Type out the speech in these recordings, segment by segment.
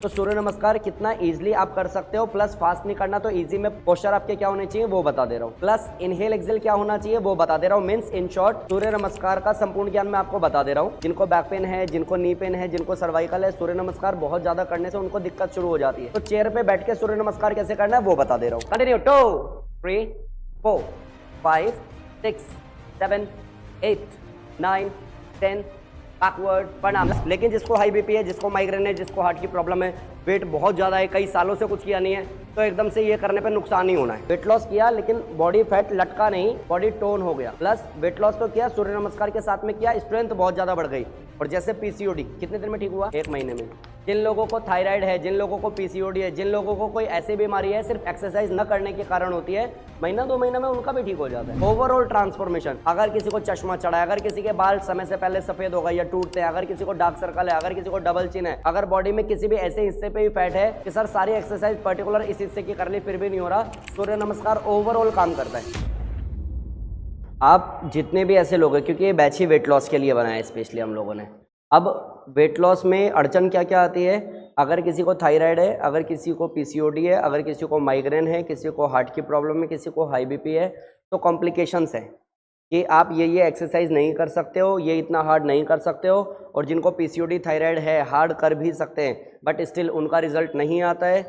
तो सूर्य नमस्कार कितना इजीली आप कर सकते हो, प्लस फास्ट नहीं करना तो इजी में पोस्चर आपके क्या होने चाहिए वो बता दे रहा हूँ, प्लस इनहेल एक्सेल क्या होना चाहिए वो बता दे रहा हूँ। मींस इन शॉर्ट सूर्य नमस्कार का संपूर्ण ज्ञान मैं आपको बता दे रहा हूँ। जिनको बैक पेन है, जिनको नी पेन है, जिनको सर्वाइकल है, सूर्य नमस्कार बहुत ज्यादा करने से उनको दिक्कत शुरू हो जाती है। तो चेयर पे बैठ के सूर्य नमस्कार कैसे करना है वो बता दे रहा हूँ। कंटिन्यू। 2 3 4 5 6 7 8 9 10 बैकवर्ड प्रणाम। लेकिन जिसको हाई बीपी है, जिसको माइग्रेन है, जिसको हार्ट की प्रॉब्लम है, वेट बहुत ज़्यादा है, कई सालों से कुछ किया नहीं है, तो एकदम से ये करने पे नुकसान ही होना है। वेट लॉस किया लेकिन बॉडी फैट लटका नहीं, बॉडी टोन हो गया। प्लस वेट लॉस तो किया, सूर्य नमस्कार के साथ में किया, स्ट्रेंथ बहुत ज़्यादा बढ़ गई। और जैसे पीसीओडी कितने दिन में ठीक हुआ? 1 महीने में। जिन लोगों को थायराइड है, जिन लोगों को पीसीओडी है, जिन लोगों को कोई ऐसी बीमारी है सिर्फ एक्सरसाइज न करने के कारण होती है, महीना 2 महीना में उनका भी ठीक हो जाता है। Overall transformation. अगर किसी को चश्मा चढ़ा है, अगर किसी के बाल समय से पहले सफेद हो गए या टूटते हैं, अगर किसी को डार्क सर्कल है, अगर किसी को डबल चिन है, अगर बॉडी में किसी भी ऐसे हिस्से पे भी फैट है कि सर सारी एक्सरसाइज पर्टिकुलर इस हिस्से की कर ली फिर भी नहीं हो रहा, सूर्य नमस्कार ओवरऑल काम करता है। आप जितने भी ऐसे लोग हैं, क्योंकि ये बैच ही वेट लॉस के लिए बनाया है स्पेशली हम लोगों ने। अब वेट लॉस में अड़चन क्या क्या आती है? अगर किसी को थायराइड है, अगर किसी को पीसीओडी है, अगर किसी को माइग्रेन है, किसी को हार्ट की प्रॉब्लम है, किसी को हाई बीपी है, तो कॉम्प्लिकेशंस है कि आप ये एक्सरसाइज नहीं कर सकते हो, ये इतना हार्ड नहीं कर सकते हो। और जिनको पीसीओडी थायराइड है, हार्ड कर भी सकते हैं बट स्टिल उनका रिजल्ट नहीं आता है।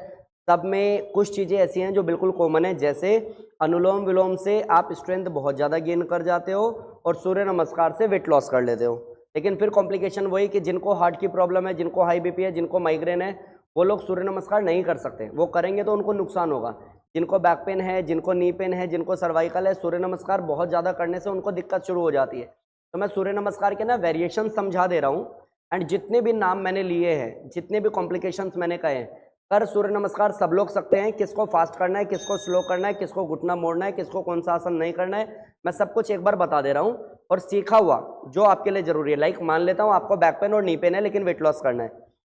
सब में कुछ चीज़ें ऐसी हैं जो बिल्कुल कॉमन है, जैसे अनुलोम विलोम से आप स्ट्रेंथ बहुत ज़्यादा गेन कर जाते हो और सूर्य नमस्कार से वेट लॉस कर लेते हो। लेकिन फिर कॉम्प्लिकेशन वही कि जिनको हार्ट की प्रॉब्लम है, जिनको हाई बीपी है, जिनको माइग्रेन है, वो लोग सूर्य नमस्कार नहीं कर सकते। वो करेंगे तो उनको नुकसान होगा। जिनको बैक पेन है, जिनको नी पेन है, जिनको सर्वाइकल है, सूर्य नमस्कार बहुत ज़्यादा करने से उनको दिक्कत शुरू हो जाती है। तो मैं सूर्य नमस्कार के ना वेरिएशन समझा दे रहा हूँ। एंड जितने भी नाम मैंने लिए हैं, जितने भी कॉम्प्लिकेशंस मैंने कहे हैं, कर सूर्य नमस्कार सब लोग सकते हैं। किसको फास्ट करना है, किसको स्लो करना है, किसको घुटना मोड़ना है, किसको कौन सा आसन नहीं करना है, मैं सब कुछ एक बार बता दे रहा हूँ। और सीखा हुआ जो आपके लिए जरूरी है। लाइक मान लेता हूँ आपको बैक पेन और नी पेन है लेकिन वेट लॉस करना है,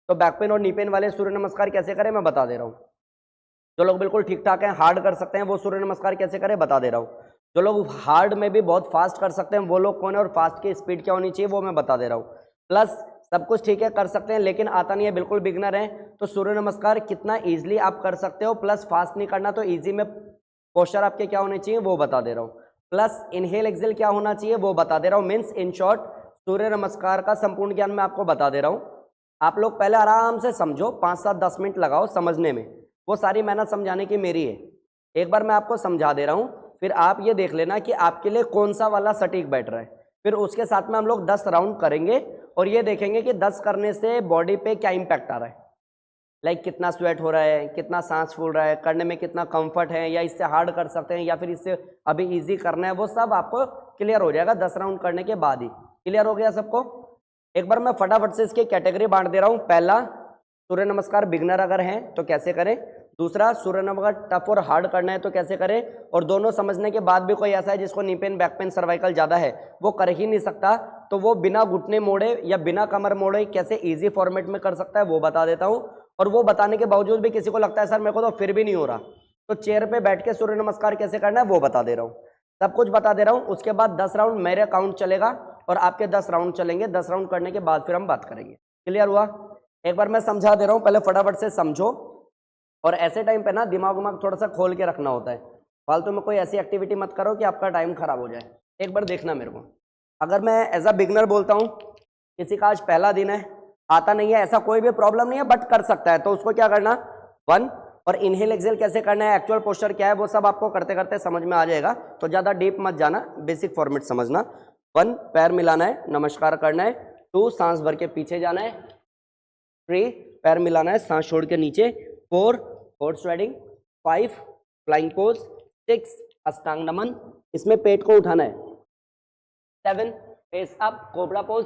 तो बैक पेन और नी पेन वाले सूर्य नमस्कार कैसे करें मैं बता दे रहा हूँ। जो लोग बिल्कुल ठीक ठाक हैं, हार्ड कर सकते हैं, वो सूर्य नमस्कार कैसे करें बता दे रहा हूँ। जो लोग हार्ड में भी बहुत फास्ट कर सकते हैं वो लोग कौन है और फास्ट की स्पीड क्या होनी चाहिए वो मैं बता दे रहा हूँ। प्लस सब कुछ ठीक है, कर सकते हैं लेकिन आता नहीं है, बिल्कुल बिगनर है, तो सूर्य नमस्कार कितना ईजिली आप कर सकते हो, प्लस फास्ट नहीं करना तो ईजी में पोस्चर आपके क्या होने चाहिए वो बता दे रहा हूँ। प्लस इनहेल एक्सेल क्या होना चाहिए वो बता दे रहा हूँ। मीन्स इन शॉर्ट सूर्य नमस्कार का संपूर्ण ज्ञान मैं आपको बता दे रहा हूँ। आप लोग पहले आराम से समझो, 5-7-10 मिनट लगाओ समझने में, वो सारी मेहनत समझाने की मेरी है। एक बार मैं आपको समझा दे रहा हूँ, फिर आप ये देख लेना कि आपके लिए कौन सा वाला सटीक बैठ रहा है। फिर उसके साथ में हम लोग 10 राउंड करेंगे और ये देखेंगे कि 10 करने से बॉडी पे क्या इम्पैक्ट आ रहा है। लाइक कितना स्वेट हो रहा है, कितना सांस फूल रहा है, करने में कितना कंफर्ट है, या इससे हार्ड कर सकते हैं या फिर इससे अभी इजी करना है, वो सब आपको क्लियर हो जाएगा 10 राउंड करने के बाद ही। क्लियर हो गया सबको? एक बार मैं फटाफट से इसकी कैटेगरी बांट दे रहा हूँ। पहला, सूर्य नमस्कार बिगनर अगर हैं तो कैसे करें। दूसरा, सूर्य नमस्कार टफ और हार्ड करना है तो कैसे करें। और दोनों समझने के बाद भी कोई ऐसा है जिसको knee pain, back pain, cervical ज़्यादा है, वो कर ही नहीं सकता, तो वो बिना घुटने मोड़े या बिना कमर मोड़े कैसे इजी फॉर्मेट में कर सकता है वो बता देता हूँ। और वो बताने के बावजूद भी किसी को लगता है सर मेरे को तो फिर भी नहीं हो रहा, तो चेयर पे बैठ के सूर्य नमस्कार कैसे करना है वो बता दे रहा हूँ। सब कुछ बता दे रहा हूँ। उसके बाद 10 राउंड मेरे अकाउंट चलेगा और आपके 10 राउंड चलेंगे। 10 राउंड करने के बाद फिर हम बात करेंगे। क्लियर हुआ? एक बार मैं समझा दे रहा हूँ, पहले फटाफट से समझो। और ऐसे टाइम पे ना दिमाग थोड़ा सा खोल के रखना होता है। फालतू में कोई ऐसी एक्टिविटी मत करो कि आपका टाइम खराब हो जाए। एक बार देखना मेरे को, अगर मैं एज अ बिगनर बोलता हूँ, किसी का आज पहला दिन है, आता नहीं है, ऐसा कोई भी प्रॉब्लम नहीं है बट कर सकता है, तो उसको क्या करना, 1 और इनहेल एक्सेल कैसे करना है, एक्चुअल पोस्चर क्या है, वो सब आपको करते करते समझ में आ जाएगा, तो ज़्यादा डीप मत जाना, बेसिक फॉर्मेट समझना। 1 पैर मिलाना है, नमस्कार करना है। 2 सांस भर के पीछे जाना है। 3 पैर मिलाना है, सांस छोड़ के नीचे। 4 हॉर्स राइडिंग। 5 flying pose. 6 अष्टांग नमन, इसमें पेट को उठाना है। 7 face up cobra pose.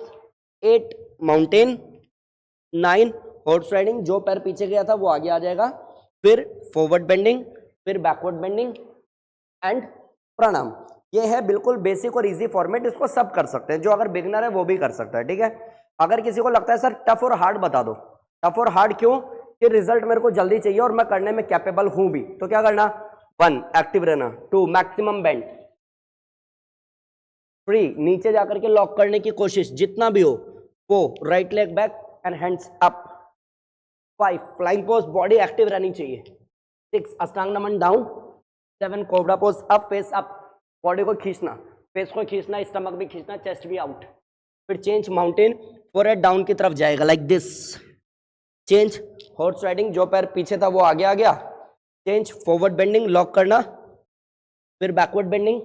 8 mountain. 9 horse riding, जो पैर पीछे गया था वो आगे आ जाएगा। फिर फॉरवर्ड बेंडिंग, फिर बैकवर्ड बेंडिंग एंड प्रणाम। ये है बिल्कुल बेसिक और इजी फॉर्मेट, इसको सब कर सकते हैं, जो अगर बिगनर है वो भी कर सकता है। ठीक है, अगर किसी को लगता है सर टफ और हार्ड बता दो, टफ और हार्ड क्यों, कि रिजल्ट मेरे को जल्दी चाहिए और मैं करने में कैपेबल हूं भी, तो क्या करना, 1 एक्टिव रहना। 2 मैक्सिमम बेंड। 3 नीचे जाकर के लॉक करने की कोशिश जितना भी हो। 4 right leg back and hands up. 5 flying pose, body active रहनी चाहिए। 6 अष्टांग नमन down. 7 cobra pose up, face up, body को खींचना, फेस को खींचना, स्टमक भी खींचना, चेस्ट भी आउट। फिर चेंज माउंटेन, फोरहेड डाउन की तरफ जाएगा like this. Change horse riding, जो पैर पीछे था वो आगे आ गया। चेंज फॉरवर्ड बेंडिंग, लॉक करना, फिर बैकवर्ड बेंडिंग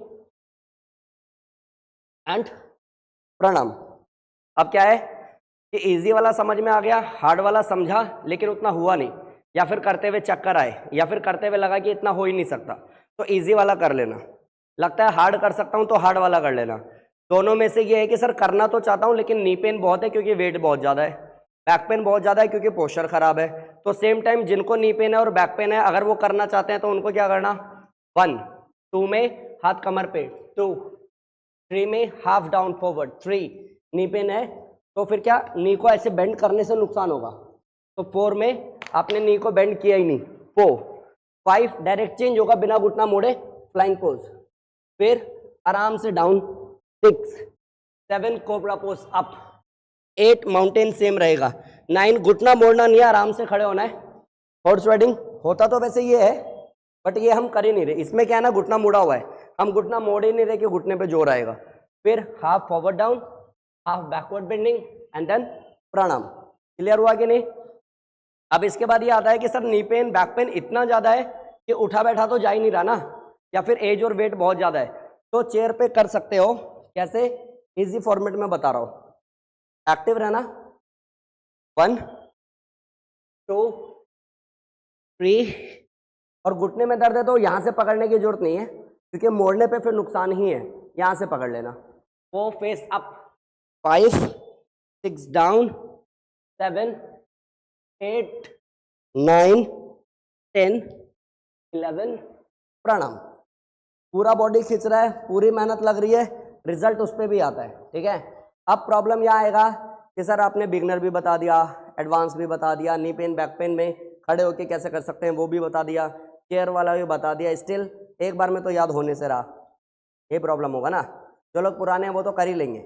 एंड प्रणाम। अब क्या है कि इजी वाला समझ में आ गया, हार्ड वाला समझा लेकिन उतना हुआ नहीं, या फिर करते हुए चक्कर आए, या फिर करते हुए लगा कि इतना हो ही नहीं सकता, तो इजी वाला कर लेना। लगता है हार्ड कर सकता हूं तो हार्ड वाला कर लेना। दोनों में से ये है कि सर करना तो चाहता हूं लेकिन नी पेन बहुत है क्योंकि वेट बहुत ज़्यादा है, बैक पेन बहुत ज़्यादा है क्योंकि पोस्चर खराब है। तो सेम टाइम जिनको नी पेन है और बैक पेन है, अगर वो करना चाहते हैं तो उनको क्या करना, 1 2 में हाथ कमर पे, 2 3 में half down forward, 3 knee pain है तो फिर क्या, नी को ऐसे बेंड करने से नुकसान होगा, तो 4 में आपने नी को बेंड किया ही नहीं, 4 5 डायरेक्ट चेंज होगा बिना घुटना मोड़े, फ्लाइंग पोज, फिर आराम से down, 6 7 cobra pose up, 8 mountain same रहेगा, 9 घुटना मोड़ना नहीं है, आराम से खड़े होना है। हॉर्स राइडिंग होता तो वैसे ये है बट ये हम कर ही नहीं रहे, इसमें क्या है ना, घुटना मुड़ा हुआ है, हम घुटना मोड़ ही नहीं रहे कि घुटने पे जोर आएगा। फिर half forward down, half backward bending and then प्रणाम। क्लियर हुआ कि नहीं? अब इसके बाद ये आता है कि sir knee pain back pain इतना ज़्यादा है कि उठा बैठा तो जा ही नहीं रहा ना, या फिर एज और वेट बहुत ज़्यादा है, तो चेयर पे कर सकते हो। कैसे? इजी फॉर्मेट में बता रहा हूँ। एक्टिव रहना, 1 2 3, और घुटने में दर्द है तो यहाँ से पकड़ने की जरूरत नहीं है क्योंकि मोड़ने पे फिर नुकसान ही है, यहाँ से पकड़ लेना। 4 फेस अप, 5 6 डाउन, 7 8 9 10 11 प्रणाम। पूरा बॉडी खींच रहा है, पूरी मेहनत लग रही है, रिजल्ट उस पर भी आता है। ठीक है, अब प्रॉब्लम यह आएगा कि सर आपने बिगनर भी बता दिया, एडवांस भी बता दिया, नी पेन बैक पेन में खड़े होके कैसे कर सकते हैं वो भी बता दिया, चेयर वाला भी बता दिया, स्टिल एक बार में तो याद होने से रहा, ये प्रॉब्लम होगा ना। जो लोग पुराने हैं वो तो कर ही लेंगे,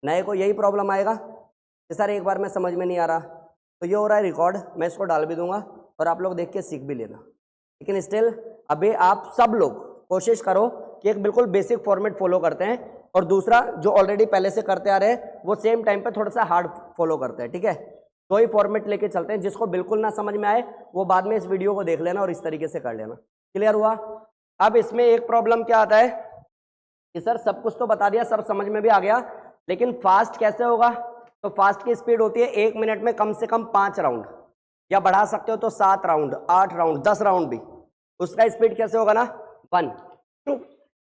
नए को यही प्रॉब्लम आएगा कि सर एक बार में समझ में नहीं आ रहा। तो ये हो रहा है रिकॉर्ड, मैं इसको डाल भी दूंगा और आप लोग देख के सीख भी लेना। लेकिन स्टिल अभी आप सब लोग कोशिश करो कि एक बिल्कुल बेसिक फॉर्मेट फॉलो करते हैं, और दूसरा जो ऑलरेडी पहले से करते आ रहे हैं वो सेम टाइम पे थोड़ा सा हार्ड फॉलो करते हैं। ठीक है, तो ही फॉर्मेट लेके चलते हैं। जिसको बिल्कुल ना समझ में आए वो बाद में इस वीडियो को देख लेना और इस तरीके से कर लेना। क्लियर हुआ? अब इसमें एक प्रॉब्लम क्या आता है कि सर सब कुछ तो बता दिया, सब समझ में भी आ गया, लेकिन फास्ट कैसे होगा? तो फास्ट की स्पीड होती है 1 मिनट में कम से कम 5 राउंड, या बढ़ा सकते हो तो 7 राउंड, 8 राउंड, 10 राउंड भी। उसका स्पीड कैसे होगा ना, 1 2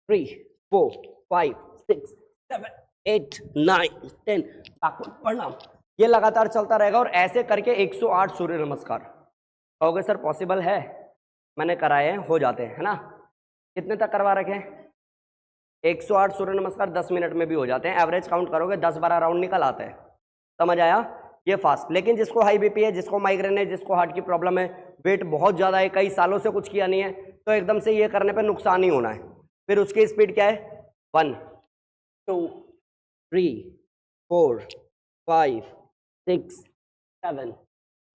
3 4 5 6 7 8 9 10 प्रणाम, ये लगातार चलता रहेगा। और ऐसे करके 108 सूर्य नमस्कार। कहोगे सर पॉसिबल है? मैंने कराए हैं, हो जाते हैं, है ना। कितने तक करवा रखे हैं? 108 सूर्य नमस्कार 10 मिनट में भी हो जाते हैं। एवरेज काउंट करोगे 10-12 राउंड निकल आते हैं। समझ आया? ये फास्ट। लेकिन जिसको हाई बीपी है, जिसको माइग्रेन है, जिसको हार्ट की प्रॉब्लम है, वेट बहुत ज़्यादा है, कई सालों से कुछ किया नहीं है, तो एकदम से ये करने पे नुकसान ही होना है। फिर उसकी स्पीड क्या है? 1 2 3 4 5 6 7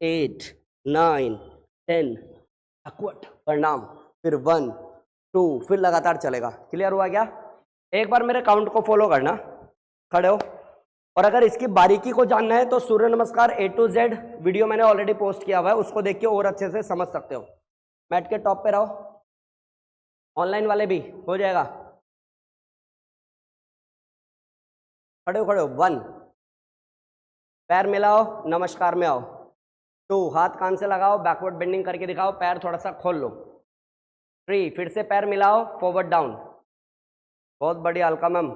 8 9 10 प्रणाम, फिर 1 2, फिर लगातार चलेगा। क्लियर हुआ क्या? एक बार मेरे काउंट को फॉलो करना, खड़े हो। और अगर इसकी बारीकी को जानना है तो सूर्य नमस्कार A to Z वीडियो मैंने ऑलरेडी पोस्ट किया हुआ है, उसको देख के और अच्छे से समझ सकते हो। मैट के टॉप पे रहो, ऑनलाइन वाले भी हो जाएगा। खड़े हो खड़े हो। 1 पैर मिलाओ, नमस्कार में आओ। 2 हाथ कान से लगाओ, बैकवर्ड बेंडिंग करके दिखाओ, पैर थोड़ा सा खोल लो। 3 फिर से पैर मिलाओ, फॉरवर्ड डाउन, बहुत बढ़िया हल्का ma'am.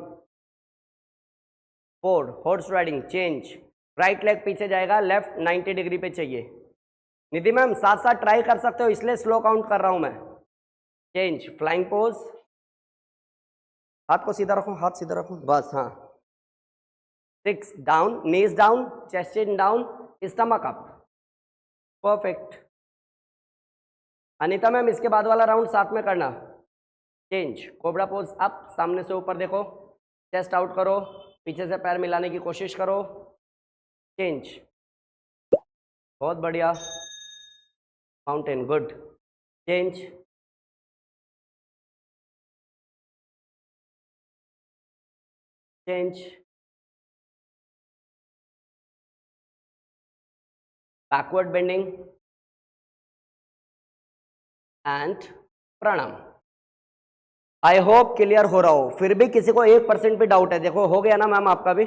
4 horse riding, change, right leg पीछे जाएगा, लेफ्ट 90 डिग्री पे चाहिए। निधि मैम साथ साथ ट्राई कर सकते हो, इसलिए स्लो काउंट कर रहा हूं मैं। चेंज, फ्लाइंग पोज, हाथ को सीधा रखो, हाथ सीधा रखो, बस। हाँ, 6 down, knees down, chest in down, stomach up, perfect. Anita ma'am इसके बाद वाला राउंड साथ में करना। चेंज, कोबरा पोज अप, सामने से ऊपर देखो, चेस्ट आउट करो, पीछे से पैर मिलाने की कोशिश करो। चेंज, बहुत बढ़िया। Mountain, good. Change, change, backward bending and प्रणाम। आई होप क्लियर हो रहा हो। फिर भी किसी को 1% भी डाउट है, देखो हो गया ना मैम आपका भी,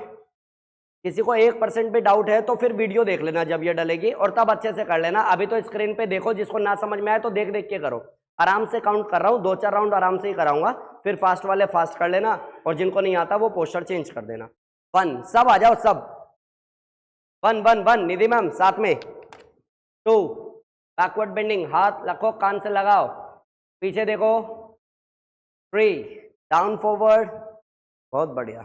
किसी को 1% भी डाउट है तो फिर वीडियो देख लेना जब ये डलेगी और तब अच्छे से कर लेना। अभी तो स्क्रीन पे देखो, जिसको ना समझ में आए तो देख देख के करो। आराम से काउंट कर रहा हूँ, 2-4 राउंड आराम से ही कराऊंगा, फिर फास्ट वाले फास्ट कर लेना और जिनको नहीं आता वो पोस्टर चेंज कर देना। 1, सब आ जाओ सब। 1 1 1 निधि मैम साथ में। 2, बैकवर्ड बेंडिंग, हाथ रखो कान से लगाओ, पीछे देखो। 3, डाउन फॉरवर्ड, बहुत बढ़िया।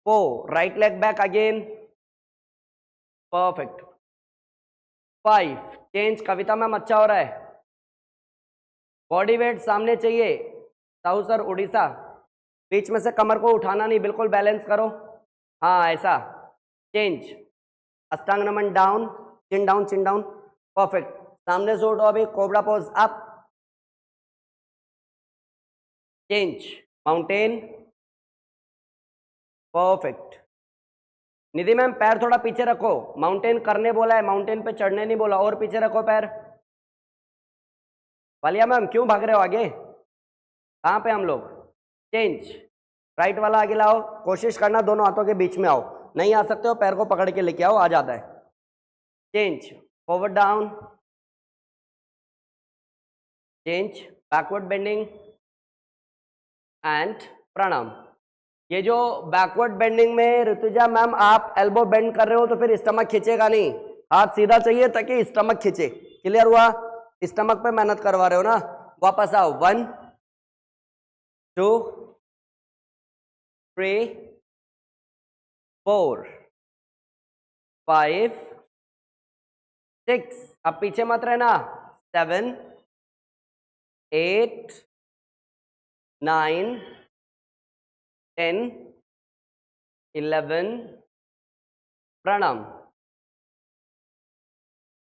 4, right leg back again, perfect. 5, change, Kavita ma'am अच्छा हो रहा है। बॉडी वेट सामने चाहिए, साहू सर उड़ीसा, बीच में से कमर को उठाना नहीं, बिल्कुल बैलेंस करो, हाँ ऐसा। चेंज, अष्टांग नमन down, chin down, chin down, perfect. सामने से उठो अभी, cobra pose up. Change, mountain, perfect. Nidhi ma'am पैर थोड़ा पीछे रखो, माउंटेन करने बोला है, माउंटेन पे चढ़ने नहीं बोला, और पीछे रखो पैर। वालिया मैम क्यों भाग रहे हो आगे, कहाँ पे हम लोग। चेंज, राइट वाला आगे लाओ, कोशिश करना दोनों हाथों के बीच में आओ, नहीं आ सकते हो पैर को पकड़ के लेके आओ, आ जाता है। Change, forward down, change, backward bending and प्रणाम। ये जो बैकवर्ड बेंडिंग में ऋतुजा मैम आप एल्बो बेंड कर रहे हो तो फिर स्टमक खींचेगा नहीं, हाथ सीधा चाहिए ताकि स्टमक खींचे। क्लियर हुआ, स्टमक पे मेहनत करवा रहे हो ना। वापस आओ, 1 2 3 4 5 6, अब पीछे मत रहना, 7 8 9 10 11 प्रणाम।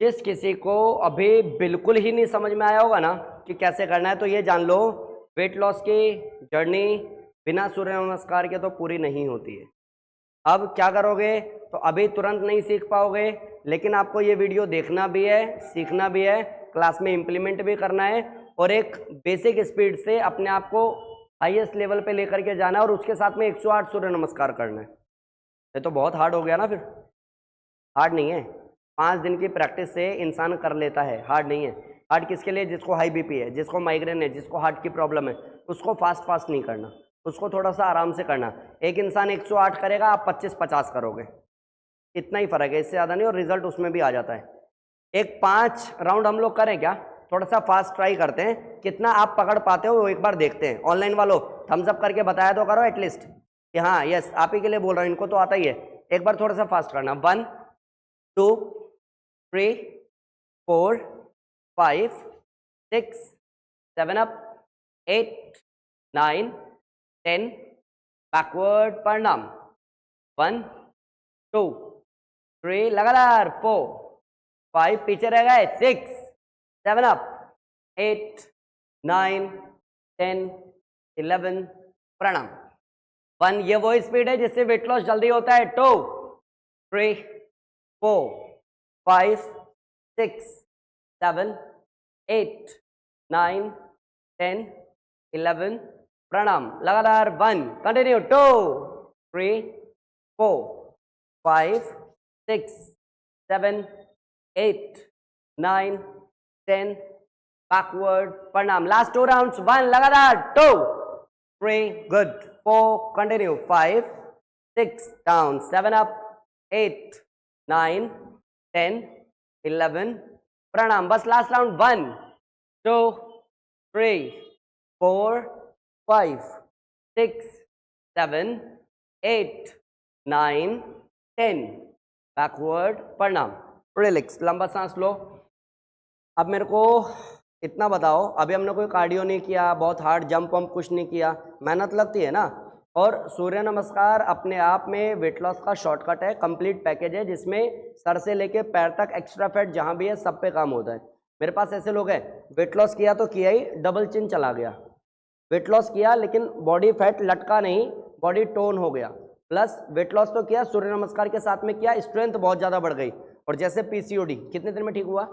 जिस किसी को अभी बिल्कुल ही नहीं समझ में आया होगा ना कि कैसे करना है, तो ये जान लो वेट लॉस की जर्नी बिना सूर्य नमस्कार के तो पूरी नहीं होती है। अब क्या करोगे, तो अभी तुरंत नहीं सीख पाओगे, लेकिन आपको ये वीडियो देखना भी है, सीखना भी है, क्लास में इम्प्लीमेंट भी करना है और एक बेसिक स्पीड से अपने आप को हाईएस्ट लेवल पे लेकर के जाना है और उसके साथ में 108 सूर्य नमस्कार करना है। ये तो बहुत हार्ड हो गया ना, फिर हार्ड नहीं है, 5 दिन की प्रैक्टिस से इंसान कर लेता है, हार्ड नहीं है। हार्ड किसके लिए, जिसको हाई बीपी है, जिसको माइग्रेन है, जिसको हार्ट की प्रॉब्लम है, उसको फास्ट फास्ट नहीं करना, उसको थोड़ा सा आराम से करना। एक इंसान 108 करेगा, आप 25-50 करोगे, इतना ही फर्क है, इससे ज़्यादा नहीं, और रिजल्ट उसमें भी आ जाता है। एक 5 राउंड हम लोग करें क्या, थोड़ा सा फास्ट ट्राई करते हैं, कितना आप पकड़ पाते हो वो एक बार देखते हैं। ऑनलाइन वालों थम्स अप करके बताया तो करो एटलीस्ट कि हाँ यस, आप ही के लिए बोल रहा हूँ, इनको तो आता ही है। एक बार थोड़ा सा फास्ट करना, 1 2 3 4 5 6 7 अप, 8 9 10 बैकवर्ड प्रणाम, 1 2 3 लगातार, 4 5 पीछे रह गए, 6 7 अप, 8 9 10 11 प्रणाम। 1 ये वो स्पीड है जिससे वेट लॉस जल्दी होता है। 2 3 4 5 6 7 8 9 10 11 प्रणाम लगातार। 1 कंटिन्यू, 2 3 4 5 6 7 8 9 10 बैकवर्ड प्रणाम। लास्ट 2 राउंड्स, 1 लगातार, 2 3 गुड, 4 कंटिन्यू, 5 6 डाउन, 7 अप, 8 9 10 11 प्रणाम। बस लास्ट राउंड, 1 2 3 4 5 6 7 8 9 10 बैकवर्ड प्रणाम। रिलैक्स, लंबा सांस लो। अब मेरे को इतना बताओ, अभी हमने कोई कार्डियो नहीं किया, बहुत हार्ड जंप वंप कुछ नहीं किया, मेहनत लगती है ना। और सूर्य नमस्कार अपने आप में वेट लॉस का शॉर्टकट है, कंप्लीट पैकेज है, जिसमें सर से लेके पैर तक एक्स्ट्रा फैट जहाँ भी है सब पे काम होता है। मेरे पास ऐसे लोग हैं, वेट लॉस किया तो किया ही, डबल चिन चला गया। वेट लॉस किया लेकिन बॉडी फैट लटका नहीं, बॉडी टोन हो गया। प्लस वेट लॉस तो किया, सूर्य नमस्कार के साथ में किया, स्ट्रेंथ बहुत ज़्यादा बढ़ गई। और जैसे पीसीओडी कितने दिन में ठीक हुआ?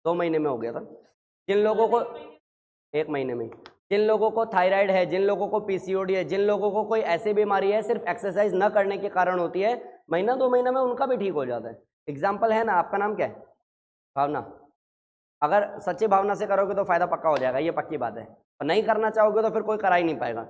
2 महीने में हो गया था। जिन लोगों को 1 महीने में, जिन लोगों को थायराइड है, जिन लोगों को पीसीओडी है, जिन लोगों को कोई ऐसी बीमारी है सिर्फ एक्सरसाइज न करने के कारण होती है, महीना 2 महीना में उनका भी ठीक हो जाता है। एग्जाम्पल है ना, आपका नाम क्या है? भावना। अगर सच्ची भावना से करोगे तो फायदा पक्का हो जाएगा, ये पक्की बात है। और नहीं करना चाहोगे तो फिर कोई करा ही नहीं पाएगा।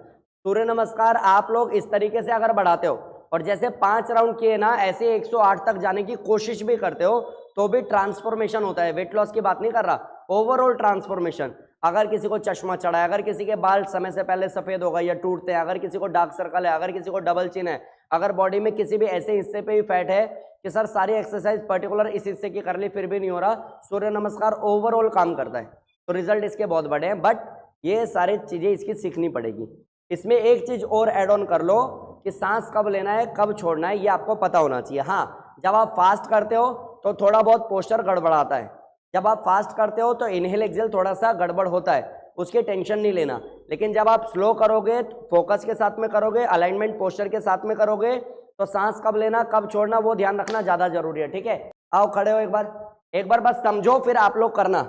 सूर्य नमस्कार आप लोग इस तरीके से अगर बढ़ाते हो और जैसे 5 राउंड किए ना, ऐसे 108 तक जाने की कोशिश भी करते हो तो भी ट्रांसफॉर्मेशन होता है। वेट लॉस की बात नहीं कर रहा, ओवरऑल ट्रांसफॉर्मेशन। अगर किसी को चश्मा चढ़ा है, अगर किसी के बाल समय से पहले सफेद हो गए या टूटते हैं, अगर किसी को डार्क सर्कल है, अगर किसी को डबल चिन है, अगर बॉडी में किसी भी ऐसे हिस्से पे भी फैट है कि सर सारी एक्सरसाइज पर्टिकुलर इस हिस्से की कर ली फिर भी नहीं हो रहा, सूर्य नमस्कार ओवरऑल काम करता है। तो रिजल्ट इसके बहुत बड़े हैं, बट ये सारी चीजें इसकी सीखनी पड़ेगी। इसमें एक चीज और ऐड ऑन कर लो कि सांस कब लेना है, कब छोड़ना है, ये आपको पता होना चाहिए। हाँ, जब आप फास्ट करते हो तो थोड़ा बहुत पोस्चर गड़बड़ाता है। जब आप फास्ट करते हो तो इनहेल एक्सेल थोड़ा सा गड़बड़ होता है, उसकी टेंशन नहीं लेना। लेकिन जब आप स्लो करोगे, फोकस के साथ में करोगे, अलाइनमेंट पोस्चर के साथ में करोगे, तो सांस कब लेना कब छोड़ना वो ध्यान रखना ज्यादा जरूरी है। ठीक है, आओ खड़े हो एक बार बस समझो, फिर आप लोग करना।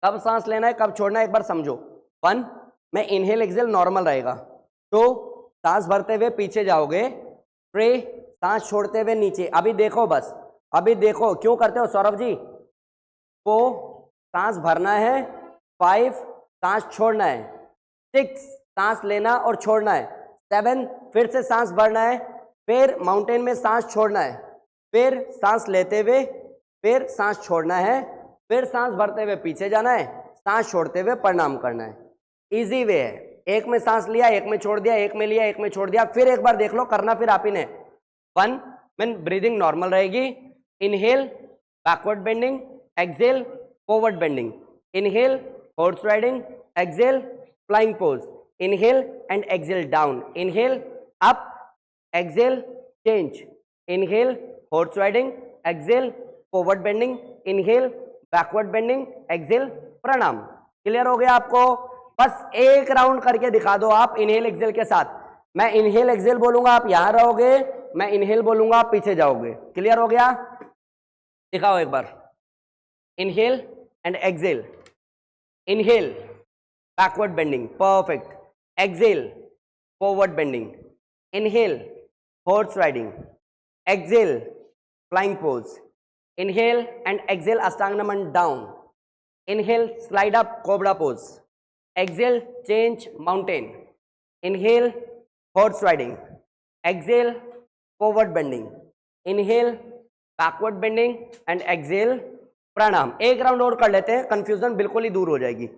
कब सांस लेना है कब छोड़ना है एक बार समझो। 1 में इनहेल एक्सेल नॉर्मल रहेगा। 2 सांस भरते हुए पीछे जाओगे। 3 सांस छोड़ते हुए नीचे। अभी देखो, बस अभी देखो क्यों करते हो सौरभ जी। 4 सांस भरना है। 5 सांस छोड़ना है। 6 सांस लेना और छोड़ना है। 7 फिर से सांस भरना है, फिर माउंटेन में सांस छोड़ना है, फिर सांस लेते हुए, फिर सांस छोड़ना है, फिर सांस भरते हुए पीछे जाना है, सांस छोड़ते हुए प्रणाम करना है। इजी वे है। एक में सांस लिया, एक में छोड़ दिया, एक में लिया, एक में छोड़ दिया। फिर एक बार देख लो, करना फिर आप ही ने। 1 में ब्रीदिंग नॉर्मल रहेगी। Inhale backward bending, exhale forward bending. Inhale horse riding, exhale flying pose. Inhale and exhale down, inhale up, exhale change. Inhale horse riding, exhale forward bending, inhale backward bending, exhale प्रणाम। Clear हो गया आपको? बस एक round करके दिखा दो आप इनहेल एक्सेल के साथ। मैं इनहेल एक्सेल बोलूंगा, आप यहां रहोगे, मैं इनहेल बोलूंगा, आप पीछे जाओगे। क्लियर हो गया? दिखाओ एक बार। Inhale and exhale. Inhale backward bending, perfect. Exhale forward bending. Inhale horse riding, exhale flying pose. Inhale and exhale अष्टांग नमन down. Inhale slide up cobra pose. Exhale change mountain. Inhale horse riding, exhale forward bending. Inhale backward bending and exhale प्रणाम। एक round और कर लेते हैं, confusion बिल्कुल ही दूर हो जाएगी।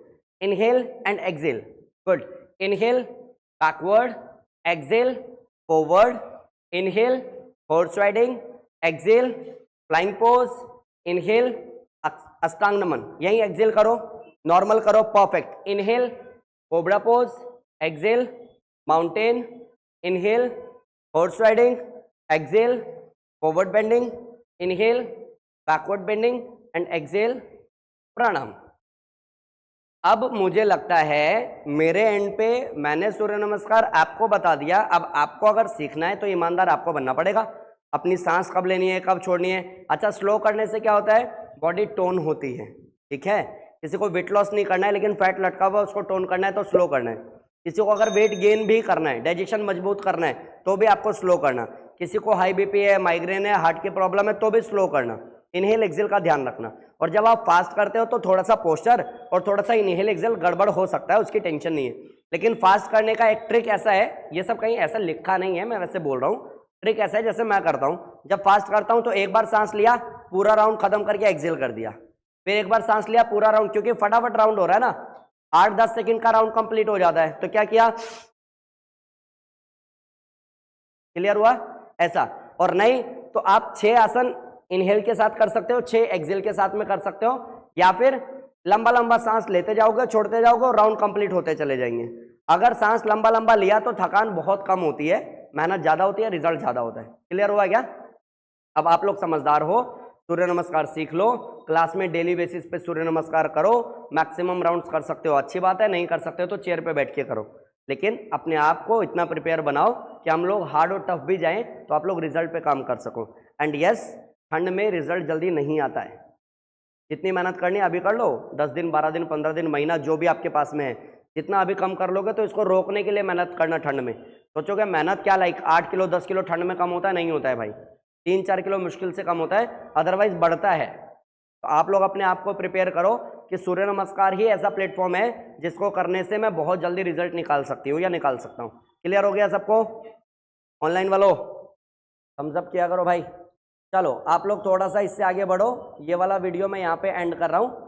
Inhale and exhale, good. Inhale backward, exhale forward. Inhale horse riding, exhale flying pose. Inhale अष्टांग नमन, यही एक्सेल करो, नॉर्मल करो, perfect. Inhale cobra pose, exhale mountain. Inhale horse riding, exhale forward bending. Inhale backward bending and exhale प्रणाम। अब मुझे लगता है मेरे एंड पे मैंने सूर्य नमस्कार आपको बता दिया। अब आपको अगर सीखना है तो ईमानदार आपको बनना पड़ेगा। अपनी सांस कब लेनी है कब छोड़नी है। अच्छा, स्लो करने से क्या होता है, बॉडी टोन होती है। ठीक है, किसी को वेट लॉस नहीं करना है लेकिन फैट लटका हुआ उसको टोन करना है तो स्लो करना है। किसी को अगर वेट गेन भी करना है, डाइजेशन मजबूत करना है तो भी आपको स्लो करना। किसी को हाई बीपी है, माइग्रेन है, हार्ट की प्रॉब्लम है तो भी स्लो करना। इनहेल एक्सेल का ध्यान रखना। और जब आप फास्ट करते हो तो थोड़ा सा पोस्चर और थोड़ा सा इनहेल एक्सेल गड़बड़ हो सकता है, उसकी टेंशन नहीं है। लेकिन फास्ट करने का एक ट्रिक ऐसा है, ये सब कहीं ऐसा लिखा नहीं है, मैं वैसे बोल रहा हूँ। ट्रिक ऐसा है जैसे मैं करता हूँ, जब फास्ट करता हूँ तो एक बार सांस लिया, पूरा राउंड खत्म करके एक्सेल कर दिया, फिर एक बार सांस लिया पूरा राउंड, क्योंकि फटाफट राउंड हो रहा है ना, 8-10 सेकंड का राउंड कंप्लीट हो जाता है। तो क्या किया, क्लियर हुआ ऐसा। और नहीं तो आप 6 आसन इनहेल के साथ कर सकते हो, 6 एक्सेल के साथ में कर सकते हो, या फिर लंबा लंबा सांस लेते जाओगे, छोड़ते जाओगे और राउंड कंप्लीट होते चले जाएंगे। अगर सांस लंबा लंबा लिया तो थकान बहुत कम होती है, मेहनत ज्यादा होती है, रिजल्ट ज्यादा होता है। क्लियर हुआ क्या? अब आप लोग समझदार हो, सूर्य नमस्कार सीख लो, क्लास में डेली बेसिस पे सूर्य नमस्कार करो, मैक्सिमम राउंड्स कर सकते हो अच्छी बात है, नहीं कर सकते हो तो चेयर पे बैठ के करो, लेकिन अपने आप को इतना प्रिपेयर बनाओ कि हम लोग हार्ड और टफ भी जाएं तो आप लोग रिजल्ट पे काम कर सको। एंड यस, ठंड में रिजल्ट जल्दी नहीं आता है, जितनी मेहनत करनी है अभी कर लो, 10 दिन 12 दिन 15 दिन महीना जो भी आपके पास में है, जितना अभी कम कर लोगे तो इसको रोकने के लिए मेहनत करना। ठंड में सोचोगे मेहनत क्या, लाइक 8 किलो 10 किलो ठंड में कम होता है? नहीं होता है भाई, 3-4 किलो मुश्किल से कम होता है, अदरवाइज बढ़ता है। तो आप लोग अपने आप को प्रिपेयर करो कि सूर्य नमस्कार ही ऐसा प्लेटफॉर्म है जिसको करने से मैं बहुत जल्दी रिजल्ट निकाल सकती हूँ या निकाल सकता हूँ। क्लियर हो गया सबको? ऑनलाइन वालों थम्स अप किया करो भाई। चलो आप लोग थोड़ा सा इससे आगे बढ़ो, ये वाला वीडियो मैं यहाँ पे एंड कर रहा हूँ।